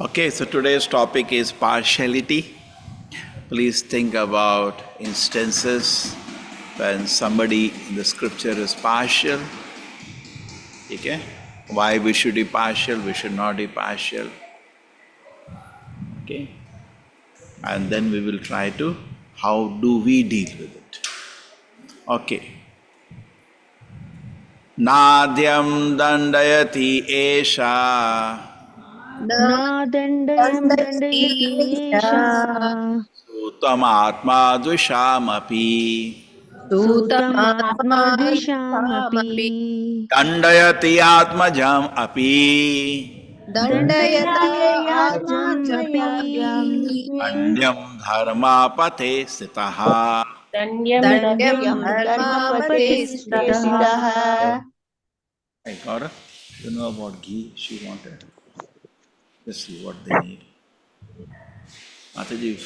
Okay, so today's topic is partiality. Please think about instances when somebody in the scripture is partial. Okay? Why we should be partial, we should not be partial. Okay? And then we will try to, how do we deal with it? Okay. Nadyam dandayati esha न दण्डयं दण्डयति एषा sutam atma dvishamapi सूतमात्मा द्विषामपि dandayati atmajam api दण्डयात्मजमपि अन्यम धर्मापथे स्थितः. दण्ड्यं धर्मपते स्थितः. Hey Gaurav, you know about ghee? She wanted. Let's see what they need. Mataji.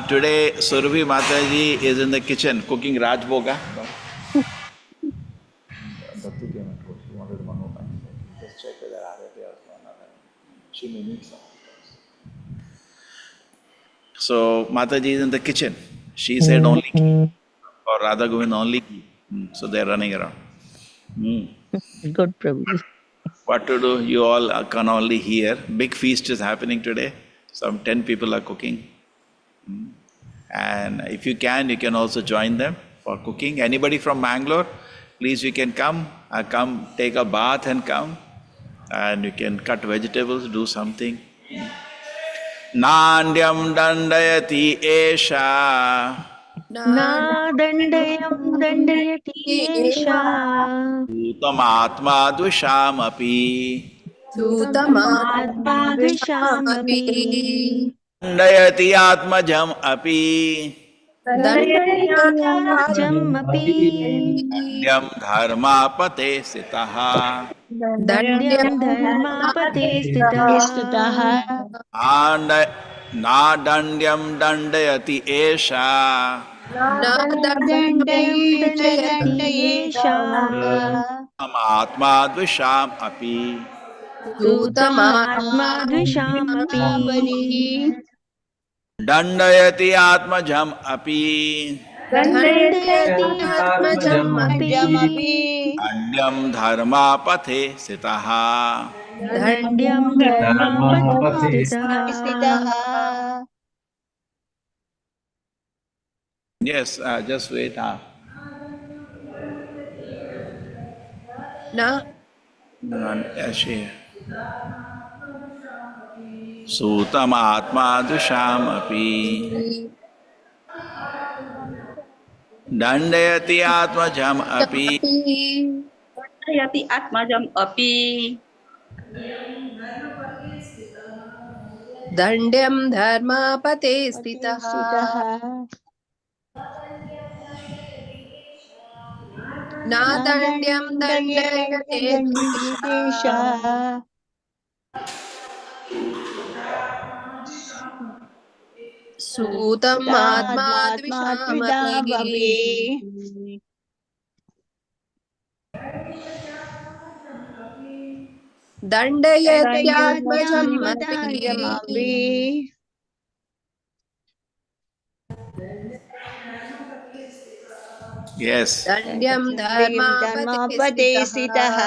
Today Surabhi Mataji is in the kitchen cooking Rajboga. Dattu came and told she wanted one more time. Just check whether RFA or not. She may need some. So Mataji is in the kitchen. She said only ghee, or Radha Govind only ghee. So they're running around. Good Prabhuji. What to do? You all can only hear. Big feast is happening today. Some 10 people are cooking. And if you can also join them for cooking. Anybody from Mangalore, please you can come. Come take a bath and come. And you can cut vegetables, do something. Nandyam dandayati esha न दण्डयं दण्डयति एषा Utama dvishamapi सूतमात्मा द्विषामपि dandayati atmajam api दण्डयात्मजमपि Yam dharmapate sitaha. दण्ड्यं धर्मापते स्थितः. Na dandyam dandayati esha दण्डयं दण्डयति एषा atma dvisham api सूतमात्मा द्विषामपि dandayati atmajam api दण्डयति आत्मजमपि Anyam dharmapathe sitaha. दण्ड्यं धर्मपते स्थितः. Yes, just wait. Sutam atma dushamapi dandayati atmajam api यति आत्मजम अपि दण्ड्यं धर्मापते स्थितः न दण्ड्यं दण्डयते सूतमात्मा द्विषामपि दण्डयत्यात्मजमपि Yes. दण्ड्यं धर्मापते स्थितः.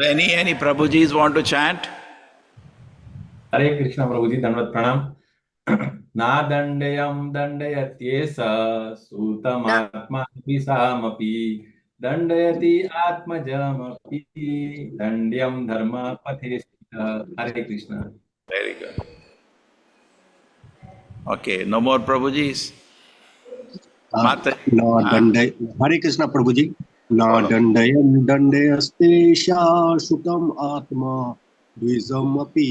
Any Prabhujis want to chant? हरे कृष्ण प्रभु जी दंडवत प्रणाम. ना दण्डयं दण्डयत्येष सूतमात्मा द्विषामपि दण्डयति आत्मजमपि दण्ड्यं धर्मपथे स्थितः. Hare Krishna. Very good. Okay, no more Prabhujis. हरे कृष्ण प्रभु जी. ना दण्डयं दण्डयस्तेषा सुतम आत्मा द्विजमपि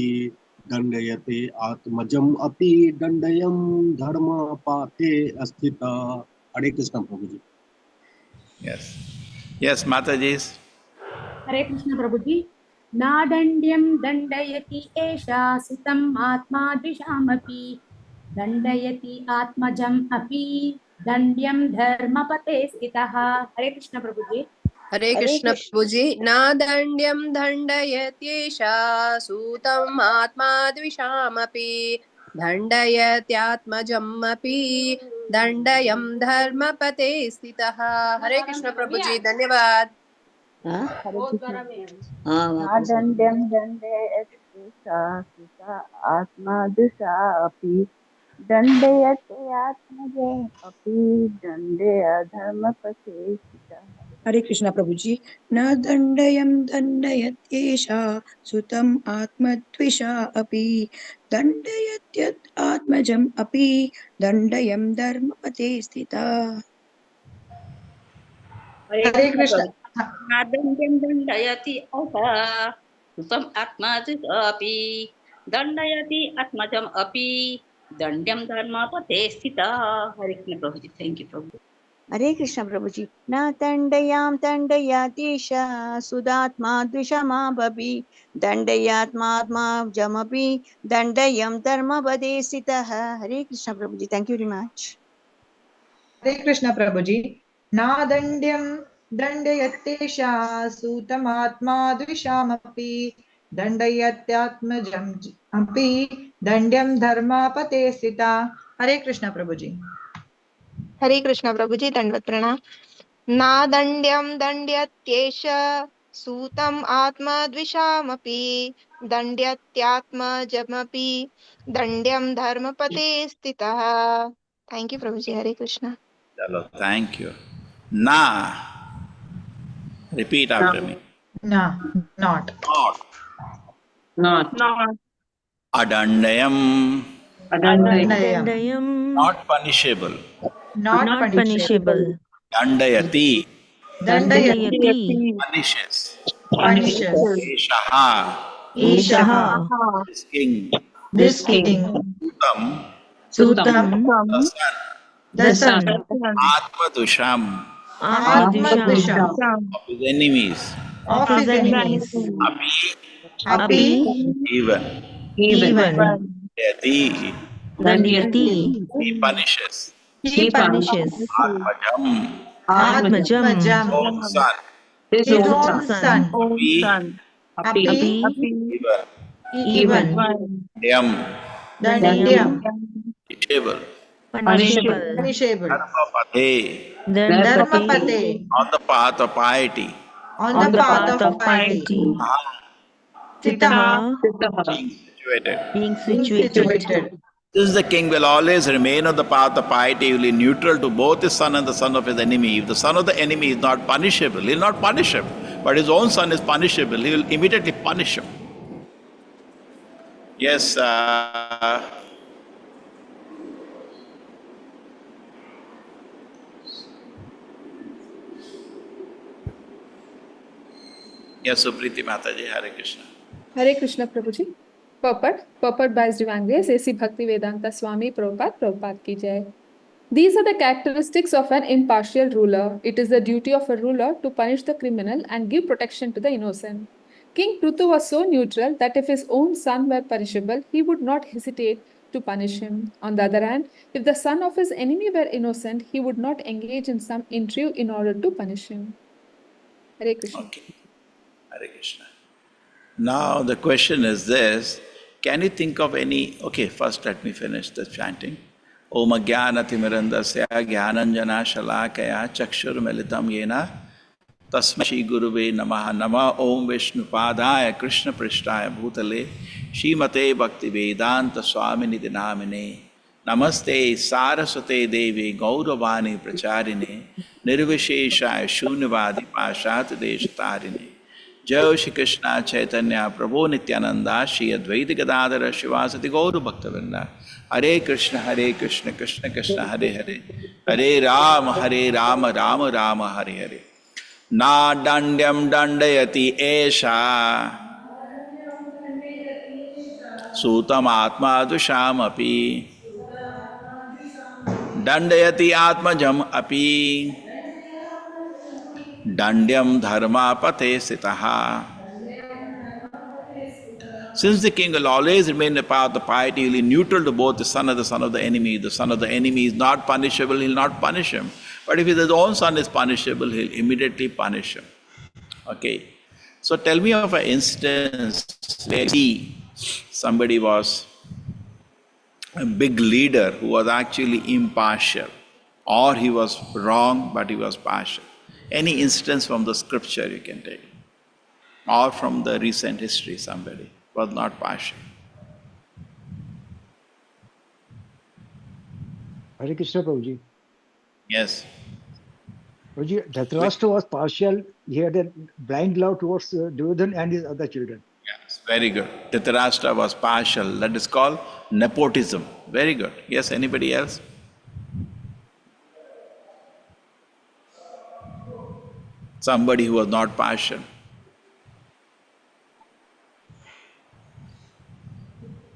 दण्डयते आत्मजम अपि दण्डयं धर्मपाथे स्थितः. हरे कृष्ण प्रभु जी. Yes, Matajis. हरे कृष्ण प्रभु जी. नादण्ड्यं दण्डयति एषा सुतम् आत्मा द्विषामपि दण्डयति आत्मजम् अपि दण्ड्यं धर्मपते स्थितः. हरे कृष्ण प्रभु जी. हरे कृष्ण प्रभु जी। न दण्ड्यं दण्डयत्येषा सूतम् आत्मा द्विषामपि दण्डयत्यात्मजमपि दण्डयं धर्मपते स्थितः। हरे कृष्ण प्रभु जी, धन्यवाद। हरे कृष्ण। हाँ, दण्ड्यं दण्डयत्येषा सुता आत्मा दुषा अपि दण्डयते आत्मजम् अपि दण्डय धर्मपथे स्थितः। हरे कृष्ण प्रभु जी। न दण्डयं दण्डयत्येषा सुतम् आत्मद्विषा अपि दण्डयत्यत् आत्मजम् अपि दण्डयं धर्मपथे स्थिता। हरे कृष्ण। दण्ड्यं दण्डयति अथा सुतम् आत्मजमपि दण्डयति आत्मजम् अपि दण्ड्यं धर्मपथे स्थितः। हरे कृष्ण प्रभु जी। Thank you Prabhu. हरे कृष्ण प्रभु जी। न दण्डयां दण्डयातीशा सुदात्मा द्विषमापि दण्डयात्मात्माजमपि दण्डयं धर्मपदे स्थितः। Hare Krishna Prabhu ji. Thank you very much. Hare Krishna Prabhu ji. नादण्ड्यं दण्डयत्येषा सूतमात्मा द्विषामपि दण्डयत्यात्मजम् अपि दण्ड्यं धर्मापते स्थिता। हरे कृष्ण प्रभु जी। हरे कृष्ण प्रभु जी, दंडवत प्रणाम। नादण्ड्यं दण्ड्यत्येष सूतम् आत्मद्विषामपि दण्ड्यत्यात्मजमपि दण्ड्यं धर्मपते स्थितः। थैंक यू प्रभु जी। Hare Krishna. Chalo, thank you. Na. Repeat after me. No, not. Not. Adandayam. Adandayam. Not punishable. Not punishable. Dandayati. Dandayati. Punishes. Punishes. Eshaha. Ishaha. This king. This king. Sutam. Sutam. The son. The son. Atmadusham. Atmadusham. Of his enemies. Of his enemies. Api. Even. Dandayati. He punishes. He punishes. Atmajam. Own son. His own son. Api. Even. Dyam. Dandyam. Punishable. Dharmapate. On the path of piety. On the path of piety. Sitaha. Being situated. Since the king will always remain on the path of piety, he will be neutral to both his son and the son of his enemy. If the son of the enemy is not punishable, he will not punish him. But his own son is punishable, he will immediately punish him. Yes, yes, Supriti Mataji, Hare Krishna. Hare Krishna Prabhuji. Purport by His Divine Grace, A.C. Bhaktivedanta Swami Prabhupada ki jai. These are the characteristics of an impartial ruler. It is the duty of a ruler to punish the criminal and give protection to the innocent. King Prithu was so neutral that if his own son were punishable, he would not hesitate to punish him. On the other hand, if the son of his enemy were innocent, he would not engage in some intrigue in order to punish him. Hare Krishna. Okay. Hare Krishna. Now the question is this, can you think of any, okay, first let me finish the chanting. Om Ajnanatimmirandasya Jnananjana Shalakaya Chakshur Militam Yena Tasmai Shri Guruve Namaha Nama Om Vishnupadaya Krishna Prishtaya Bhutale Shrimate Bhakti Vedanta Swaminiti Namine Namaste Saraswate Devi Gauravani Pracharine Nirvisheshaya Shunyavadi Pashat Deshatarine Jai Shri Krishna Chaitanya Prabhu Nityananda Shri Advaita Gadadhara Shivasati Gauru Bhaktavinda Hare Krishna Krishna Krishna Hare Hare Hare Rama Rama Rama Hare Hare Na Dandyam Dandayati Esha Sutam Atma Dushamapi Dandayati Atmajam Api Dandyam Dharma Pate Sitaha. Since the king will always remain in the path of piety, he will be neutral to both the son of the enemy. The son of the enemy is not punishable, he will not punish him. But if his own son is punishable, he will immediately punish him. Okay. So tell me of an instance where somebody was a big leader who was actually impartial, or he was wrong but he was partial. Any instance from the scripture you can take, or from the recent history somebody was not partial. Hare Krishna Prabhuji. Yes. Prabhuji, Dhritarashtra was partial. He had a blind love towards Duryodhana and his other children. Yes, very good. Dhritarashtra was partial. That is called nepotism. Very good. Yes, anybody else? Somebody who was not partial.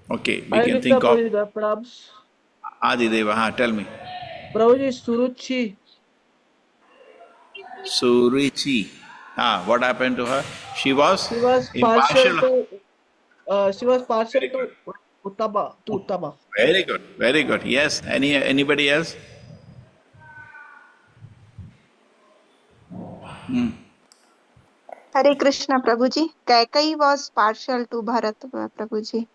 Okay, we can think of Adideva. Tell me. Prabhuji, Suruchi. Surichi. What happened to her? She was partial impartial. She was partial to Uttama. Very good, very good. Yes. Anybody else? Hare Krishna Prabhuji. Kaikeyi was partial to Bharat Prabhuji.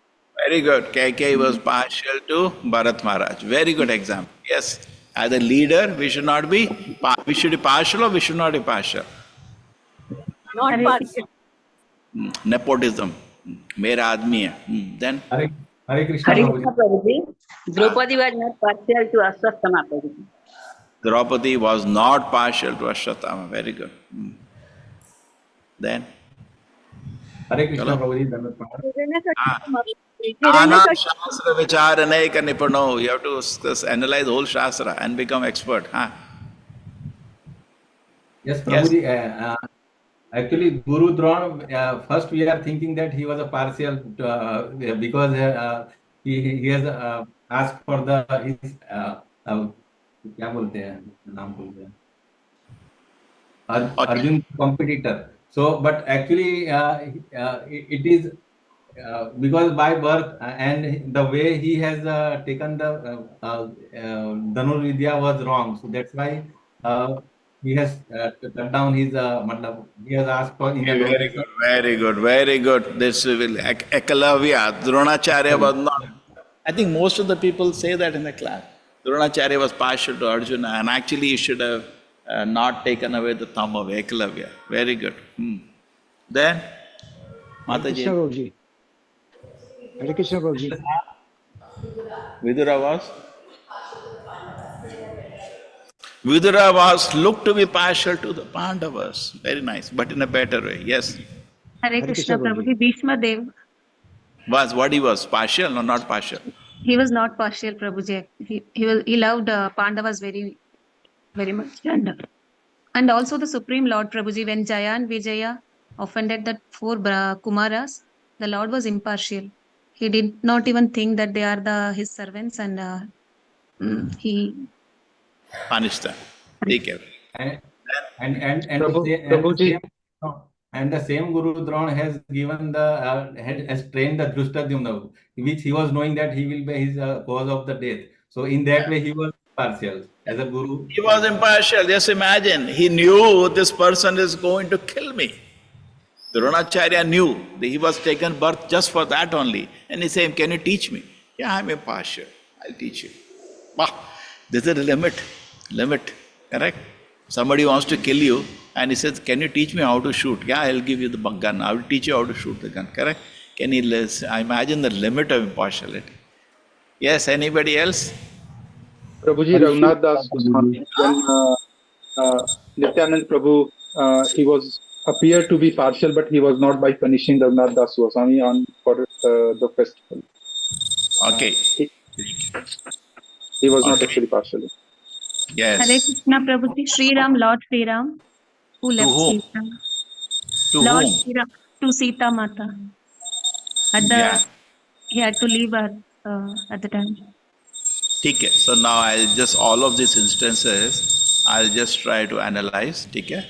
Very good. Kaikeyi was partial to Bharat Maharaj. Very good example. Yes. As a leader, we should be partial, or we should not be partial. Not partial. Nepotism. Mera aadmi hai. Then? Hare Krishna Prabhuji. Draupadi was not partial to Ashwatthama Prabhuji. Draupadi was not partial to Ashwatthama. Very good. Then? Hare Krishna Prabhuji. Dhanavad Pranam. Anam Shastra Vicharane ka nipano. You have to analyze whole Shastra and become expert. Yes, Prabhuji. Actually, Guru Drona, first we are thinking that he was a partial because he has asked for his क्या बोलते हैं नाम बोलते हैं Arjun competitor. So, but actually it is because by birth and the way he has taken the Dhanur Vidya was wrong. So that's why he has cut down his he has asked for very good, very good, very good. This will Ekalavya, Dronacharya was not. I think most of the people say that in the class. Dronacharya was partial to Arjuna, and actually he should have not taken away the thumb of Ekalavya. Very good. Then, Mataji. Hare Krishna Prabhuji. Vidura was looked to be partial to the Pandavas. Very nice, but in a better way. Yes. Hare Krishna Prabhuji. Bhishma Dev. He was partial or not partial? He was not partial, Prabhuji. He loved Pandavas very, very much. And also the Supreme Lord Prabhuji, when Jaya and Vijaya offended the four Kumaras, the Lord was impartial. He did not even think that they are his servants, and he punished them. Take care. And the same Guru Drona has given has trained the Drishtadyumna, which he was knowing that he will be his cause of the death. So in that way he was partial as a guru. He was impartial. Just imagine, he knew this person is going to kill me. Dronacharya knew that he was taken birth just for that only. And he said, can you teach me? Yeah, I'm impartial. I'll teach you. This is a limit, correct? Somebody wants to kill you and he says, can you teach me how to shoot? Yeah, I'll give you the gun. I will teach you how to shoot the gun, correct? Can you imagine the limit of impartiality? Yes, anybody else? Prabhuji, Raghunath Das Goswami, when Nityanand Prabhu, he appeared to be partial, but he was not by punishing Raghunath Das Goswami for the festival. Okay. He was not actually partial. Yes. Hare Krishna Prabhuji, Sri Ram, Lord Sri Ram, who left Sita. To Lord whom? Sri Ram, to Sita Mata. He had to leave her at the time. Okay. So now I'll just, all of these instances, I'll just try to analyze. Okay.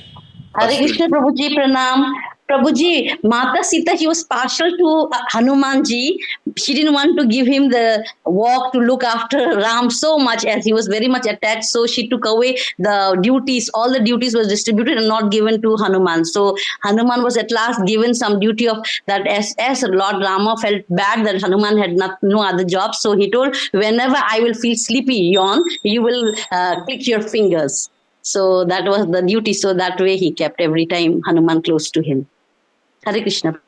Hare Krishna Prabhuji, Pranam. Prabhuji, Mata Sita, she was partial to Hanumanji. She didn't want to give him the walk to look after Ram so much as he was very much attached. So she took away the duties. All the duties was distributed and not given to Hanuman. So Hanuman was at last given some duty of that. As Lord Rama felt bad that Hanuman had no other job. So he told, whenever I will feel sleepy, yawn, you will click your fingers. So that was the duty. So that way he kept every time Hanuman close to him. Hare Krishna.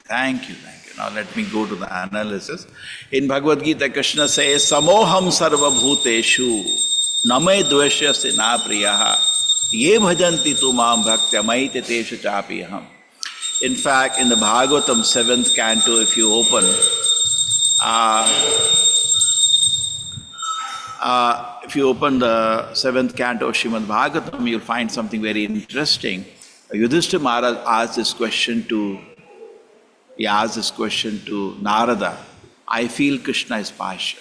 Thank you. Now let me go to the analysis. In Bhagavad Gita, Krishna says, Samoham sarva bhuteshu name dveshyasya na priyaha ye bhajanti tu mam bhaktya maite teshu chapiham. In fact, in the Bhagavatam 7th canto, if you open, the 7th canto of Srimad Bhagavatam, you'll find something very interesting. Yudhishthira Maharaj asked this question to Narada. I feel Krishna is partial.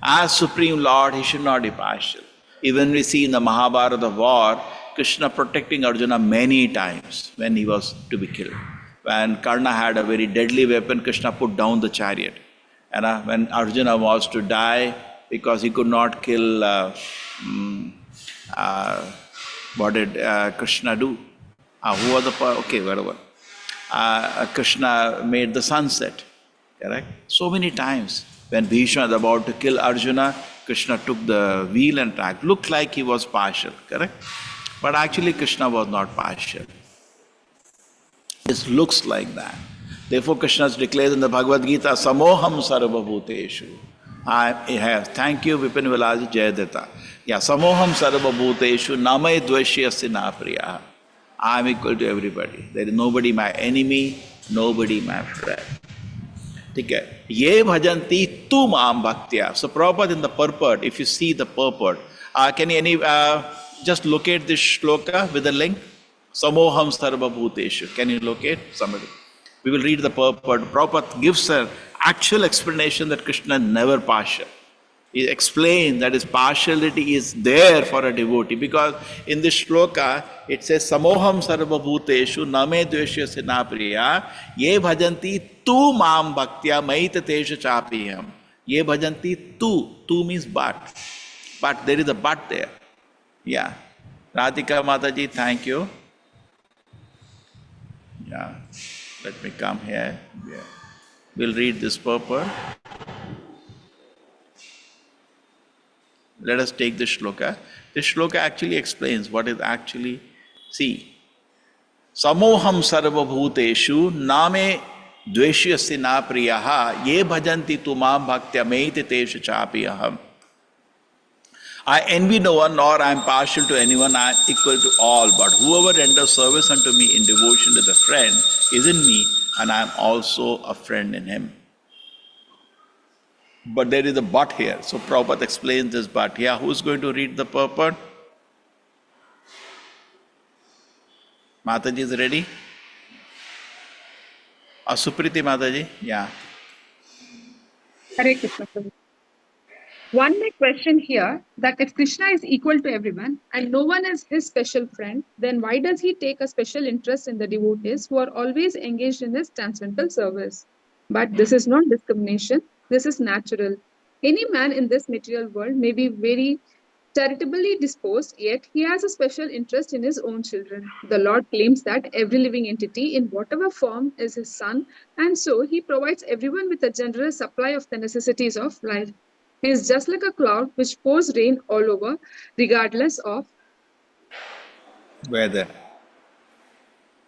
As Supreme Lord, he should not be partial. Even we see in the Mahabharata war, Krishna protecting Arjuna many times when he was to be killed. When Karna had a very deadly weapon, Krishna put down the chariot. And when Arjuna was to die, because he could not kill, what did Krishna do? Who was the okay, whatever. Krishna made the sunset, correct? So many times when Bhishma was about to kill Arjuna, Krishna took the wheel and track. Looked like he was partial, correct? But actually Krishna was not partial. It looks like that. Therefore Krishna declares in the Bhagavad Gita, Samoham sarva bhuteshu. Thank you, Vipin Vilaji Jayadetta. Yeah, Samoham sarva bhuteshu namay dveshyasya na priyaha. I am equal to everybody. There is nobody my enemy, nobody my friend. Okay. Ye bhajanti tu maam bhaktya. So Prabhupada in the purport, if you see the purport, can you just locate this shloka with the link? Samoham sarva bhuteshu. Can you locate somebody? We will read the purport. Prabhupada gives an actual explanation that Krishna is never partial. He explains that his partiality is there for a devotee, because in this shloka it says Samoham sarva bhuteshu name dveshyasya na priya ye bhajanti tu mam bhaktya maita tesha chapiham. Ye bhajanti tu means but there is a but there. Yeah. Radhika Mataji, thank you. Yeah. Let me come here. Yeah. We'll read this purport. Let us take this shloka. This shloka actually explains what is actually, see, Samoham sarva bhuteshu name dveshyasya na priyaha ye bhajanti tu mam bhaktya maite tesha chapiham. I envy no one, nor I am partial to anyone. I am equal to all. But whoever renders service unto me in devotion to the friend is in me, and I am also a friend in him. But there is a but here. So Prabhupada explains this but. Yeah, who is going to read the purport? Mataji is ready? Supriti Mataji? Yeah. Hare Krishna. One may question here that if Krishna is equal to everyone and no one is his special friend, then why does he take a special interest in the devotees who are always engaged in his transcendental service? But this is not discrimination. This is natural. Any man in this material world may be very charitably disposed, yet he has a special interest in his own children. The Lord claims that every living entity in whatever form is his son, and so he provides everyone with a generous supply of the necessities of life. He is just like a cloud which pours rain all over, regardless of whether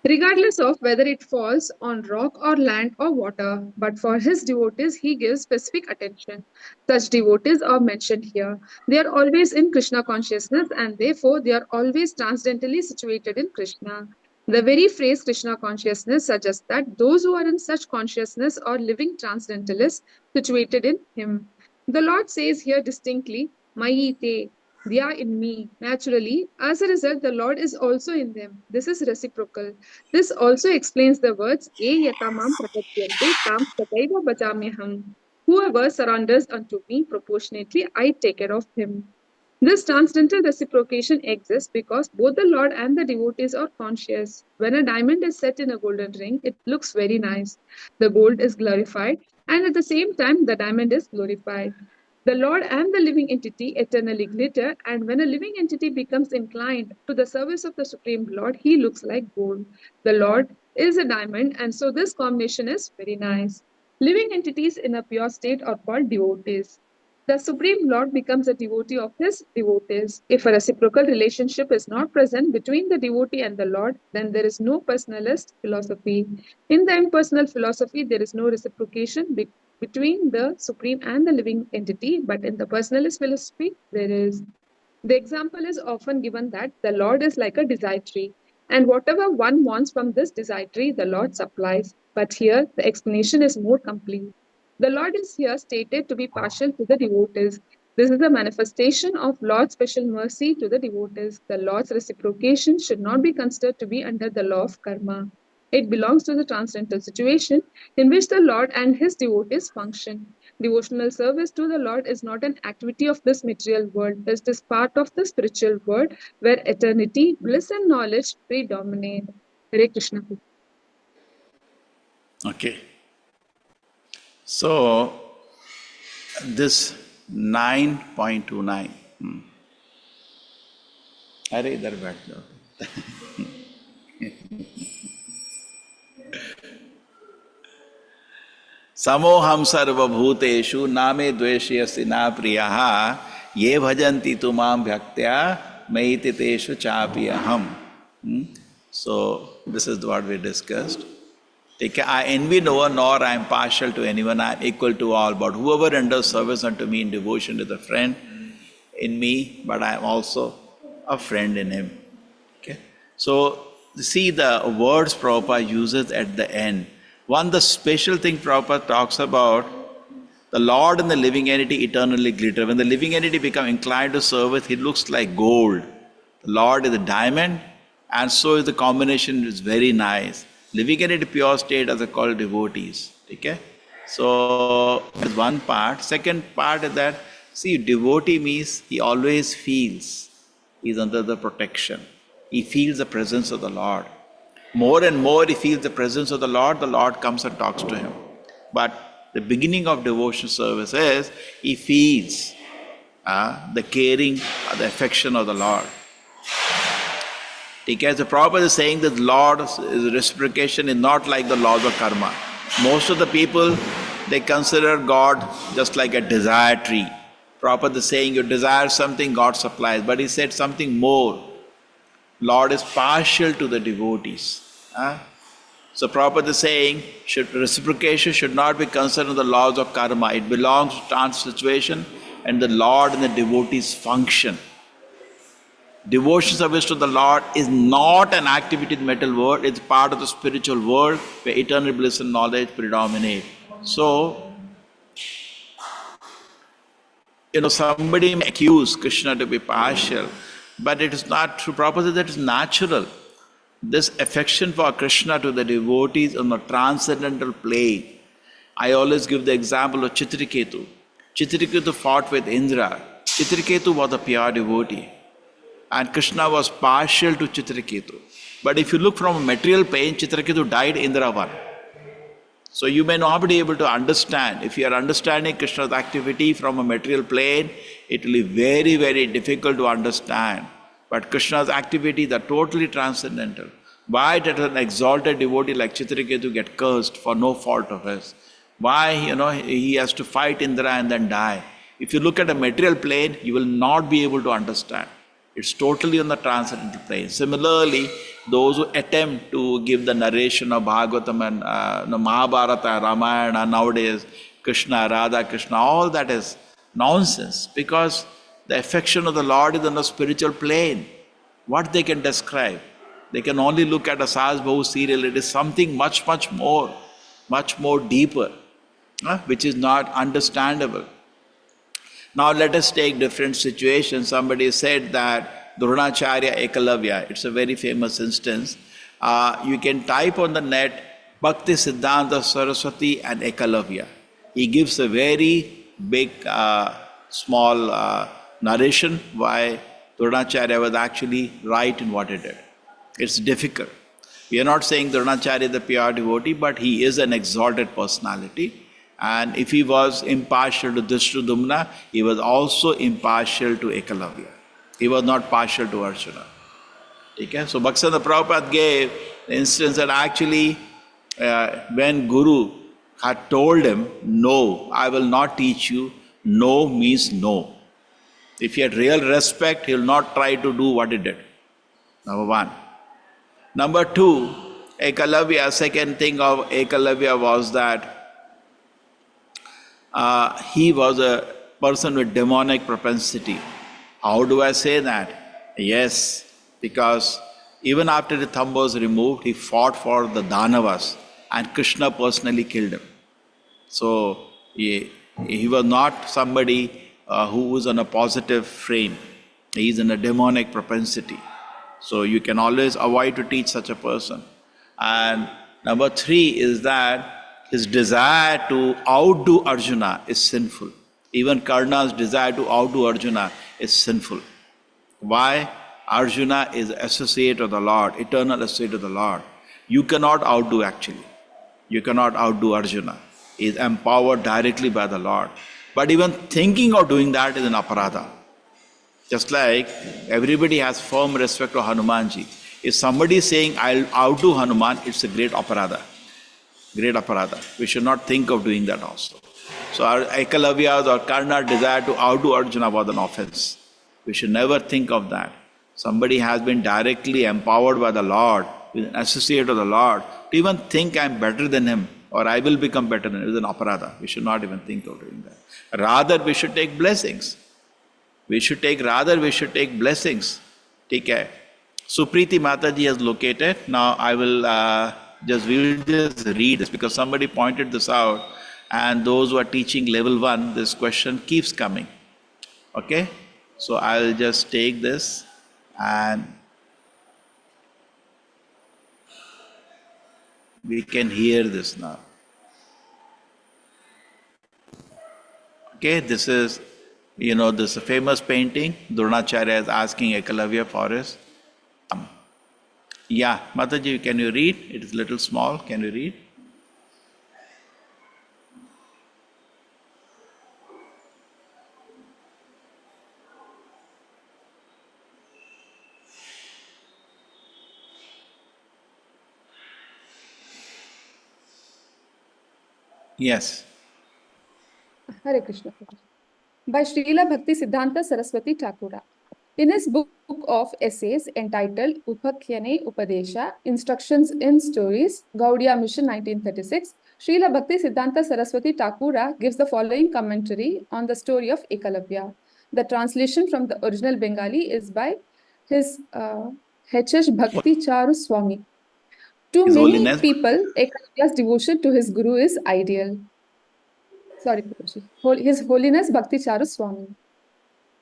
it falls on rock or land or water. But for his devotees, he gives specific attention. Such devotees are mentioned here. They are always in Krishna consciousness, and therefore they are always transcendentally situated in Krishna. The very phrase Krishna consciousness suggests that those who are in such consciousness are living transcendentalists situated in him. The Lord says here distinctly, Mayi te, they are in me. Naturally, as a result, the Lord is also in them. This is reciprocal. This also explains the words, E yatamam pratatyante tam sataiva bhajamyaham. Whoever surrenders unto me proportionately, I take care of him. This transcendental reciprocation exists because both the Lord and the devotees are conscious. When a diamond is set in a golden ring, it looks very nice. The gold is glorified, and at the same time, the diamond is glorified. The Lord and the living entity eternally glitter, and when a living entity becomes inclined to the service of the Supreme Lord, he looks like gold. The Lord is a diamond, and so this combination is very nice. Living entities in a pure state are called devotees. The Supreme Lord becomes a devotee of his devotees. If a reciprocal relationship is not present between the devotee and the Lord, then there is no personalist philosophy. In the impersonal philosophy, there is no reciprocation between the Supreme and the living entity, but in the personalist philosophy, there is. The example is often given that the Lord is like a desire tree, and whatever one wants from this desire tree, the Lord supplies. But here, the explanation is more complete. The Lord is here stated to be partial to the devotees. This is a manifestation of Lord's special mercy to the devotees. The Lord's reciprocation should not be considered to be under the law of karma. It belongs to the transcendental situation in which the Lord and his devotees function. Devotional service to the Lord is not an activity of this material world. It is part of the spiritual world where eternity, bliss and knowledge predominate. Hare Krishna. Okay. So, this 9.29. अरे इधर बैठ जाओ. समोहम सर्वभूतेषु नामे द्वेष्यसि न प्रियः ये भजन्ति तु मां भक्त्या मयि तेषु चापि अहम्. So, this is what we discussed. I envy no one, nor I am partial to anyone. I am equal to all. But whoever renders service unto me in devotion is a friend in me, but I am also a friend in him. Okay. So, see the words Prabhupada uses at the end. One, the special thing Prabhupada talks about, the Lord and the living entity eternally glitter. When the living entity becomes inclined to service, he looks like gold. The Lord is a diamond, and so is the combination is very nice. Living in a pure state as called devotees. Okay? So, that's one part. Second part is that, see, devotee means he always feels he's under the protection. He feels the presence of the Lord. More and more he feels the presence of the Lord comes and talks to him. But the beginning of devotion service is he feels the caring, the affection of the Lord. Because the Prabhupada is saying that Lord's reciprocation is not like the laws of karma. Most of the people, they consider God just like a desire tree. Prabhupada is saying you desire something, God supplies. But he said something more. Lord is partial to the devotees. So Prabhupada is saying reciprocation should not be considered the laws of karma. It belongs to trans situation and the Lord and the devotees function. Devotion service to the Lord is not an activity in the material world, it's part of the spiritual world where eternal bliss and knowledge predominate. So, somebody may accuse Krishna to be partial, but it is not true. Prabhupada says that is natural. This affection for Krishna to the devotees on the transcendental plane. I always give the example of Chitraketu. Chitraketu fought with Indra. Chitraketu was a pure devotee. And Krishna was partial to Chitraketu. But if you look from a material plane, Chitraketu died, Indra won. So you may not be able to understand. If you are understanding Krishna's activity from a material plane, it will be very, very difficult to understand. But Krishna's activities are totally transcendental. Why did an exalted devotee like Chitraketu get cursed for no fault of his? Why, he has to fight Indra and then die? If you look at a material plane, you will not be able to understand. It's totally on the transcendental plane. Similarly, those who attempt to give the narration of Bhagavatam and Mahabharata, Ramayana nowadays, Krishna, Radha, Krishna, all that is nonsense because the affection of the Lord is on the spiritual plane. What they can describe? They can only look at a Sahaj Bahu serial. It is something much more deeper, which is not understandable. Now let us take different situations. Somebody said that Dronacharya Ekalavya, it's a very famous instance. You can type on the net Bhakti Siddhanta Saraswati and Ekalavya. He gives a very big, small narration why Dronacharya was actually right in what he did. It's difficult. We are not saying Dronacharya is a pure devotee, but he is an exalted personality. And if he was impartial to Dhriഷ്ടadumna, he was also impartial to Ekalavya. He was not partial to Arjuna. Okay? So Bhaktivinoda Prabhupada gave the instance that actually when Guru had told him, no, I will not teach you, no means no. If he had real respect, he will not try to do what he did. Number one. Number two, Ekalavya, second thing of Ekalavya was that he was a person with demonic propensity. How do I say that? Yes, because even after the thumb was removed, he fought for the Danavas and Krishna personally killed him. So he was not somebody who was on a positive frame. He is in a demonic propensity. So you can always avoid to teach such a person. And number three is that his desire to outdo Arjuna is sinful. Even Karna's desire to outdo Arjuna is sinful. Why? Arjuna is associate of the Lord, eternal associate of the Lord. You cannot outdo actually. You cannot outdo Arjuna. He is empowered directly by the Lord. But even thinking of doing that is an aparadha. Just like everybody has firm respect for Hanumanji. If somebody is saying, I'll outdo Hanuman, it's a great aparadha. Great aparadha. We should not think of doing that also. So our Ekalavya's or Karna's desire to outdo Arjuna was an offense. We should never think of that. Somebody has been directly empowered by the Lord, with an associate of the Lord, to even think I'm better than him or I will become better than him is an aparadha. We should not even think of doing that. Rather, we should take blessings. We should take blessings. Take care. Supriti Mataji has located. Now I will we will just read this because somebody pointed this out, and those who are teaching level 1, this question keeps coming. Okay? So I'll just take this and we can hear this now. Okay, this is, this famous painting. Dronacharya is asking Ekalavya for his. Yeah, Mataji, can you read? It is a little small. Can you read? Yes. Hare Krishna. By Srila Bhakti Siddhanta Saraswati Thakura. In his book of essays entitled Upakhyane Upadesha, Instructions in Stories, Gaudiya Mission 1936, Srila Bhakti Siddhanta Saraswati Thakura gives the following commentary on the story of Ekalavya. The translation from the original Bengali is by his H.H. Bhakti Charu Swami. To His many Holiness. people, Ekalavya's devotion to his guru is ideal. Sorry, His Holiness Bhakti Charu Swami.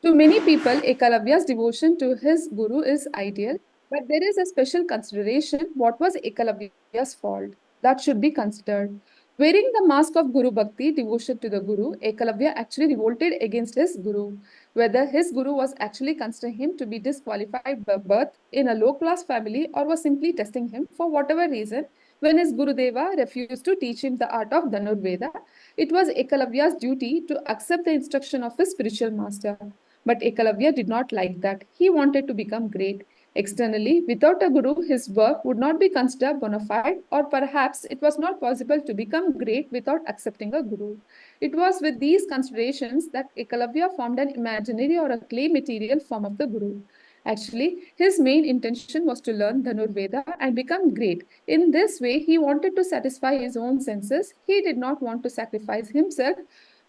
To many people, Ekalavya's devotion to his guru is ideal, but there is a special consideration. What was Ekalavya's fault? That should be considered. Wearing the mask of Guru Bhakti, devotion to the Guru, Ekalavya actually revolted against his Guru. Whether his Guru was actually considering him to be disqualified by birth in a low-class family or was simply testing him for whatever reason, when his Gurudeva refused to teach him the art of Dhanurveda, it was Ekalavya's duty to accept the instruction of his spiritual master. But Ekalavya did not like that. He wanted to become great. Externally, without a guru, his work would not be considered bona fide, or perhaps it was not possible to become great without accepting a guru. It was with these considerations that Ekalavya formed an imaginary or a clay material form of the guru. Actually, his main intention was to learn Dhanurveda and become great. In this way, he wanted to satisfy his own senses. He did not want to sacrifice himself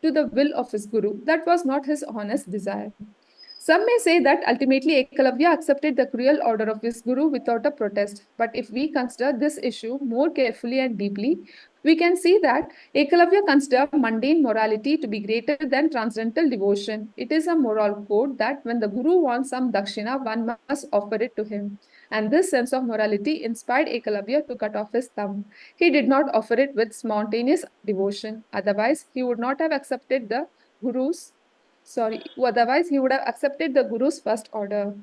to the will of his guru. That was not his honest desire. Some may say that ultimately Ekalavya accepted the cruel order of his guru without a protest. But if we consider this issue more carefully and deeply, we can see that Ekalavya considered mundane morality to be greater than transcendental devotion. It is a moral code that when the guru wants some dakshina, one must offer it to him. And this sense of morality inspired Ekalavya to cut off his thumb. He did not offer it with spontaneous devotion. Otherwise, he would not have accepted the guru's Otherwise he would have accepted the Guru's first order.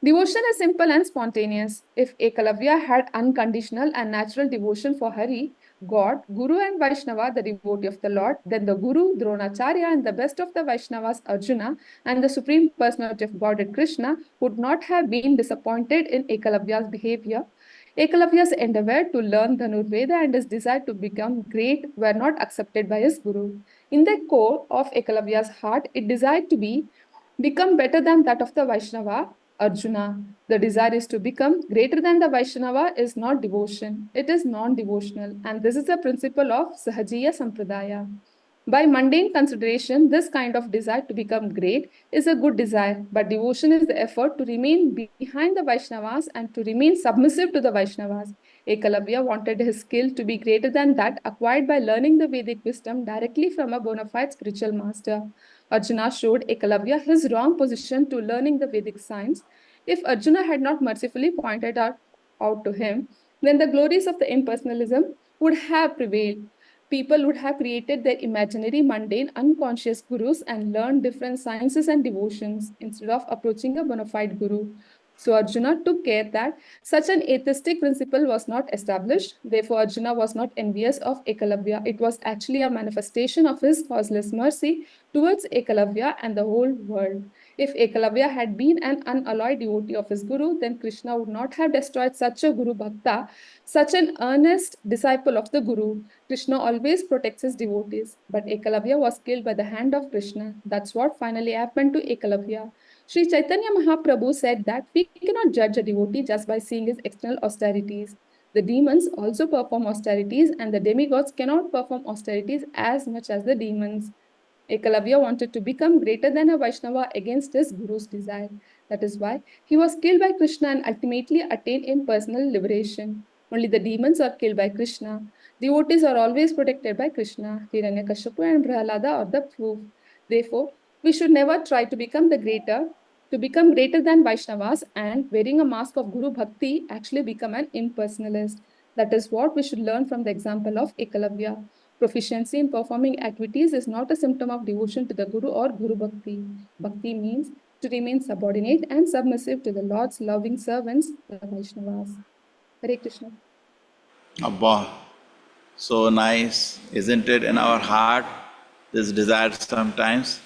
Devotion is simple and spontaneous. If Ekalavya had unconditional and natural devotion for Hari, God, Guru and Vaishnava, the devotee of the Lord, then the Guru, Dronacharya and the best of the Vaishnavas, Arjuna, and the Supreme Personality of Godhead, Krishna, would not have been disappointed in Ekalavya's behavior. Ekalavya's endeavor to learn Dhanurveda and his desire to become great were not accepted by his Guru. In the core of Ekalavya's heart, it desired to become better than that of the Vaishnava, Arjuna. The desire is to become greater than the Vaishnava is not devotion, it is non-devotional, and this is the principle of Sahajiya Sampradaya. By mundane consideration, this kind of desire to become great is a good desire, but devotion is the effort to remain behind the Vaishnavas and to remain submissive to the Vaishnavas. Ekalavya wanted his skill to be greater than that acquired by learning the Vedic wisdom directly from a bona fide spiritual master. Arjuna showed Ekalavya his wrong position to learning the Vedic science. If Arjuna had not mercifully pointed out to him, then the glories of the impersonalism would have prevailed. People would have created their imaginary, mundane, unconscious gurus and learned different sciences and devotions instead of approaching a bona fide guru. So Arjuna took care that such an atheistic principle was not established. Therefore, Arjuna was not envious of Ekalavya. It was actually a manifestation of his causeless mercy towards Ekalavya and the whole world. If Ekalavya had been an unalloyed devotee of his Guru, then Krishna would not have destroyed such a Guru Bhakta, such an earnest disciple of the Guru. Krishna always protects his devotees, but Ekalavya was killed by the hand of Krishna. That's what finally happened to Ekalavya. Sri Chaitanya Mahaprabhu said that we cannot judge a devotee just by seeing his external austerities. The demons also perform austerities, and the demigods cannot perform austerities as much as the demons. Ekalavya wanted to become greater than a Vaishnava against his Guru's desire. That is why he was killed by Krishna and ultimately attained impersonal liberation. Only the demons are killed by Krishna. Devotees are always protected by Krishna. Hiranyakashipu and Prahalada are the proof. Therefore, we should never try to become greater than Vaishnavas and wearing a mask of Guru Bhakti actually become an impersonalist. That is what we should learn from the example of Ekalavya. Proficiency in performing activities is not a symptom of devotion to the Guru or Guru Bhakti. Bhakti means to remain subordinate and submissive to the Lord's loving servants, the Vaishnavas. Hare Krishna. Abba, so nice, isn't it? In our heart, this desire sometimes.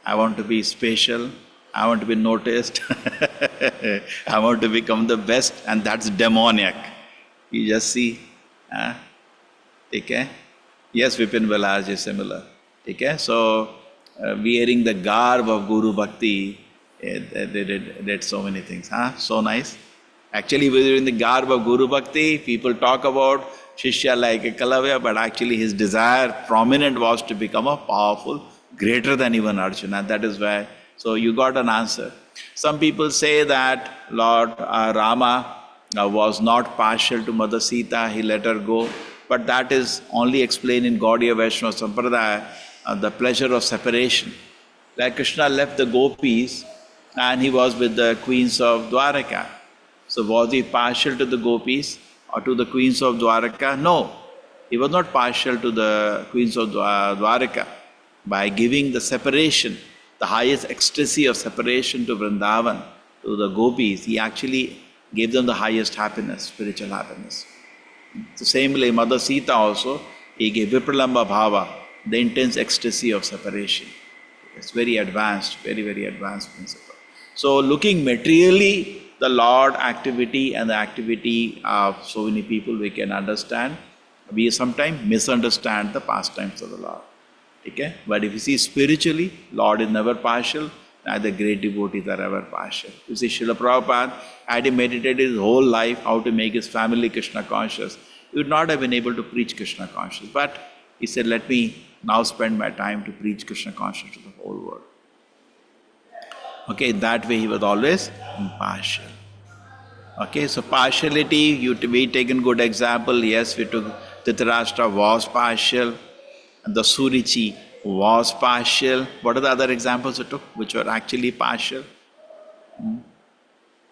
I want to be special. I want to be noticed. I want to become the best, and that's demoniac. You just see. Okay? Yes, Vipin Velaj is similar. Okay? So, wearing the garb of Guru Bhakti, they did so many things. So nice. Actually, wearing the garb of Guru Bhakti, people talk about Shishya like Ekalavya, but actually his desire, prominent, was to become a powerful, greater than even Arjuna. That is why. So you got an answer. Some people say that Lord Rama was not partial to Mother Sita, he let her go. But that is only explained in Gaudiya Vaishnava Sampradaya, the pleasure of separation. Like Krishna left the gopis and he was with the queens of Dwaraka. So was he partial to the gopis or to the queens of Dwaraka? No, he was not partial to the queens of Dwaraka. By giving the separation, the highest ecstasy of separation to Vrindavan, to the gopis, he actually gave them the highest happiness, spiritual happiness. So similarly, Mother Sita also, he gave Vipralamba Bhava, the intense ecstasy of separation. It's very advanced, very, very advanced principle. So looking materially, the Lord activity and the activity of so many people we can understand. We sometimes misunderstand the pastimes of the Lord. Okay? But if you see spiritually, Lord is never partial, neither great devotees are ever partial. You see, Srila Prabhupada, had he meditated his whole life how to make his family Krishna conscious, he would not have been able to preach Krishna conscious. But he said, let me now spend my time to preach Krishna conscious to the whole world. Okay, that way he was always impartial. Okay, so partiality, we taken good example. Yes, we took Dhritarashtra was partial. The Surichi was partial. What are the other examples you took which were actually partial?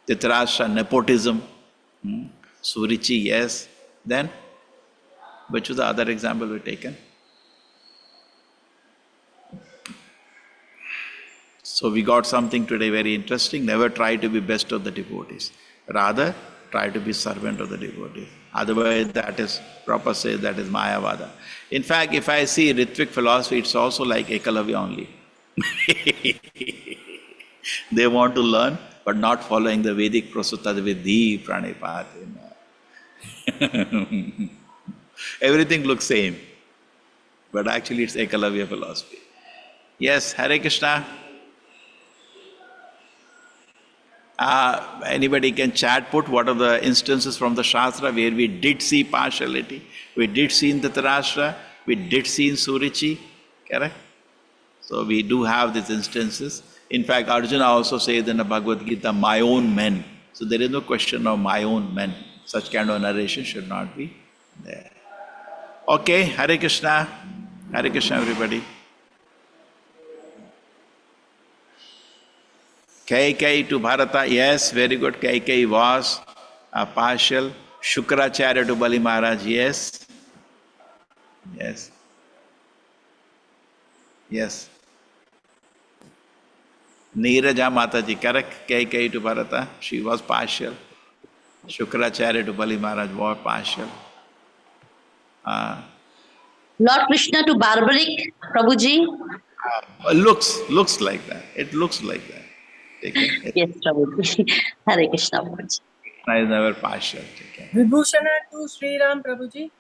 Dhritarashtra, nepotism. Surichi, yes. Then, which was the other example we taken? So we got something today very interesting. Never try to be best of the devotees. Rather, try to be servant of the devotee. Otherwise, that is, Prabhupada says, that is Mayavada. In fact, if I see Ritvik philosophy, it's also like Ekalavya only. They want to learn, but not following the Vedic Prasuta Vidhi Pranipat. Everything looks same, but actually it's Ekalavya philosophy. Yes, Hare Krishna. Anybody can chat put what are the instances from the Shastra where we did see partiality. We did see in Dhritarashtra, we did see in Surichi, correct? So we do have these instances. In fact, Arjuna also says in the Bhagavad Gita, my own men. So there is no question of my own men. Such kind of narration should not be there. Okay, Hare Krishna. Hare Krishna, everybody. Kaikeyi to Bharata, yes, very good. Kaikeyi was partial. Shukracharya to Bali Maharaj, yes. Yes. Yes. Neeraja Mataji, correct. Kaikeyi to Bharata, she was partial. Shukracharya to Bali Maharaj was partial. Lord Krishna to barbaric, Prabhuji. Looks like that. It looks like that. Yes, Prabhuji. Hare Krishna, Prabhuji. Krishna is never partial. Vibhushana to Sri Ram, Prabhuji.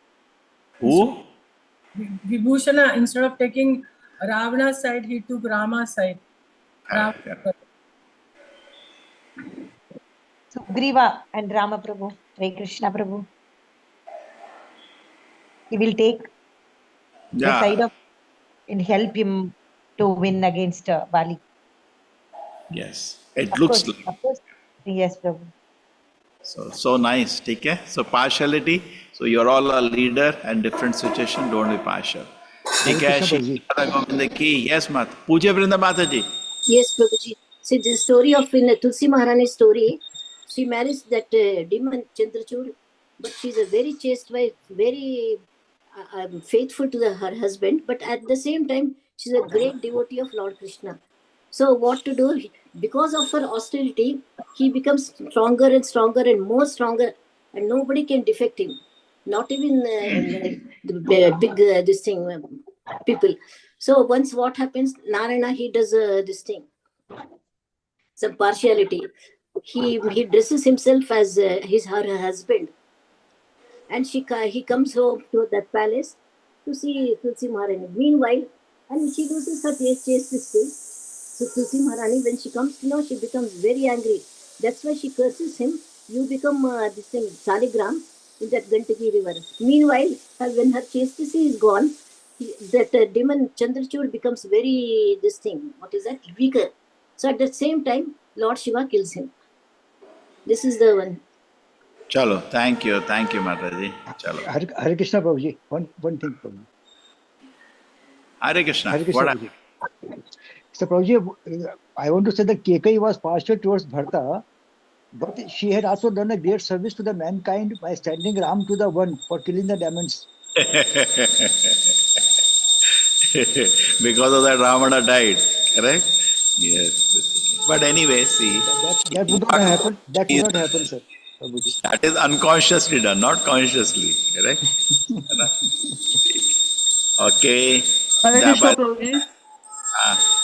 Who? Vibhushana, instead of taking Ravana's side, he took Rama's side. Sugriva and Rama Prabhu, Hare Krishna Prabhu. He will take the side of and help him to win against Bali. Yes, it looks like. Of course. Yes, Prabhu. So nice, take care. So partiality, so you're all a leader and different situation, don't be partial. Take care, yes, Mat. Puja Vrinda Mataji. Yes, Prabhuji. See, the story of in Tulsi Maharani's story, she marries that demon Chandrachud, but she's a very chaste wife, very faithful to her husband, but at the same time, she's a great devotee of Lord Krishna. So what to do? Because of her austerity, he becomes stronger and stronger and more stronger, and nobody can defect him. Not even the big this thing people. So once what happens, Narayana, he does this thing, some partiality. He dresses himself as her husband, and he comes home to that palace to see Tulsi Maharani. Meanwhile, and she does her chaste thing. So Tulsi Maharani, when she comes to know, she becomes very angry. That's why she curses him. You become this thing, Saligram, in that Gandaki river. Meanwhile, when her chastity is gone, that demon Chandrachud becomes very, this thing, what is that, weaker. So at the same time, Lord Shiva kills him. This is the one. Chalo, thank you, Mataji. Chalo. Hare Krishna, Prabhuji. One thing, Prabhuji. Hare Krishna. Hare Krishna, What Prabhuji. So, Prabhuji, I want to say that Kaikeyi was partial towards Bharata, but she had also done a great service to the mankind by standing Ram to the one for killing the demons. Because of that, Ravana died, correct? Yes. But anyway, see. That would not happen. That would not happen, sir. Prabhuji. That is unconsciously done, not consciously, correct? Okay. Hare Krishna, Prabhuji.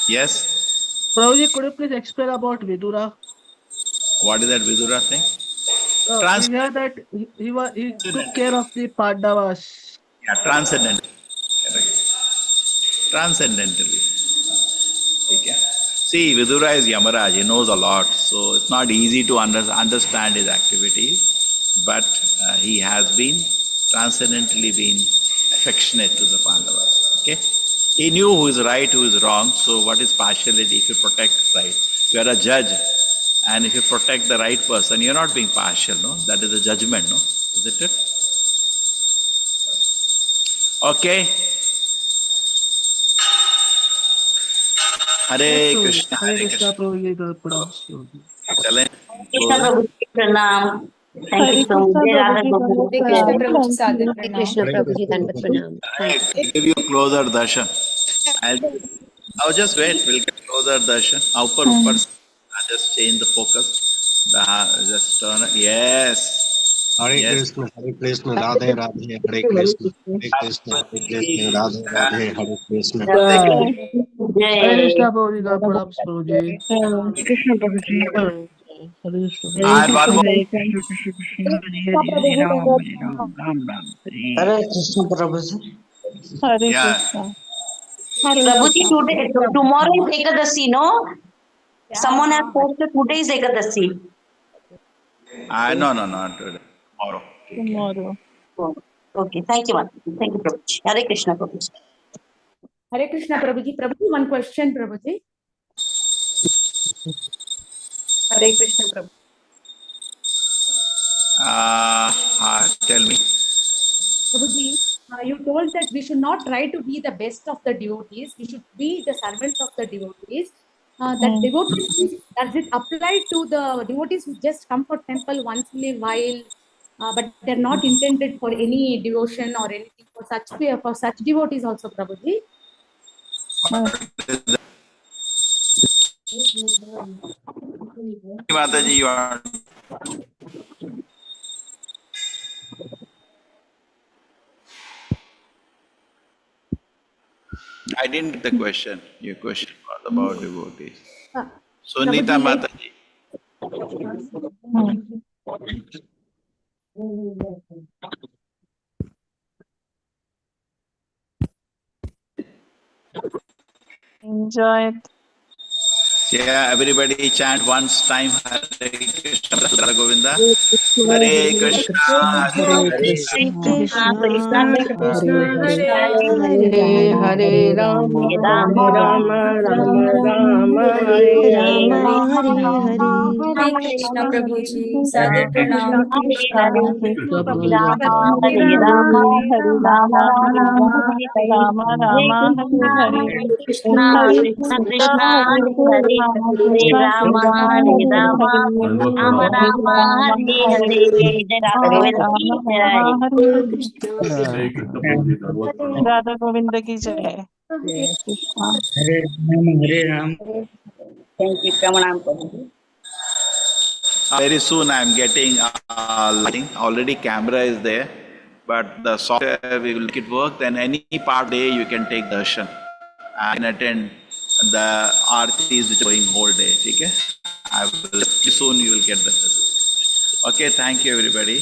Yes. Prabhuji, could you please explain about Vidura? What is that Vidura thing? We heard that he took care of the Pandavas. Yeah, transcendentally. Correct. Transcendentally. Okay. See, Vidura is Yamaraj, he knows a lot, so it's not easy to understand his activities, but he has been transcendently been affectionate to the Pandavas. Okay? He knew who is right, who is wrong, so what is partiality if you protect right? You are a judge, and if you protect the right person, you're not being partial, no? That is a judgment, no? Isn't it? Okay. Hare Krishna, Hare Krishna. Chale. Krishna Prabhuji, pranam. Thank you so much. Krishna Prabhuji, Dandavat Pranam. I give you closer darshan. I'll just wait. We'll get closer, darshan. Upper. I'll just change the focus. Just turn it. Yes. Hare Yes. Krishna, Radhe Radhe, Hare Krishna, Radhe Radhe, Hare Krishna. Hare Krishna Prabhuji, God bless Prabhuji. Krishna Prabhuji. And one more. Hare Ram, Ram Ram. Hare Krishna Prabhuji. Hare Yeah. Krishna. Prabhuji, tomorrow is Ekadasi, no? Someone has posted today is Ekadasi. No, not today. Tomorrow. Tomorrow. Okay, thank you, ma'am. Thank you, Prabhuji. Hare Krishna, Prabhuji. Hare Krishna Prabhuji. Prabhuji, one question, Prabhuji. Hare Krishna Prabhu. Tell me. Prabhuji, you told that we should not try to be the best of the devotees. We should be the servants of the devotees. That devotees, does it apply to the devotees who just come for temple once in a while, but they're not intended for any devotion or anything for such devotees also, Prabhuji? Mataji, you are. I didn't get the question. Your question was about devotees. Sunita Mataji. Enjoy it. Yeah, everybody chant once time Hare Krishna, Hare Govinda. Hare Krishna, Hare Krishna, Krishna, Krishna Krishna, Hare Ram, Ram, Ram Ram, Hare Hare Krishna, Prabhuji. Sadhu Pranam. Krishna Hare Prabhuji. Rama, Rama, Rama, Hare Krishna, Krishna Krishna, Hare Hare, Rama, Hare Rama, Rama Rama, Hare Hare. Jai Radha Govinda ki jai. Radha Govinda ki jai. Hare Ram. Thank you, Pramanam Prabhuji. Very soon I am getting lighting. Already camera is there, but the software we will make it work. Then any part day you can take darshan and attend the aartis which are going whole day. Okay? I will soon you will get the. Okay, thank you everybody.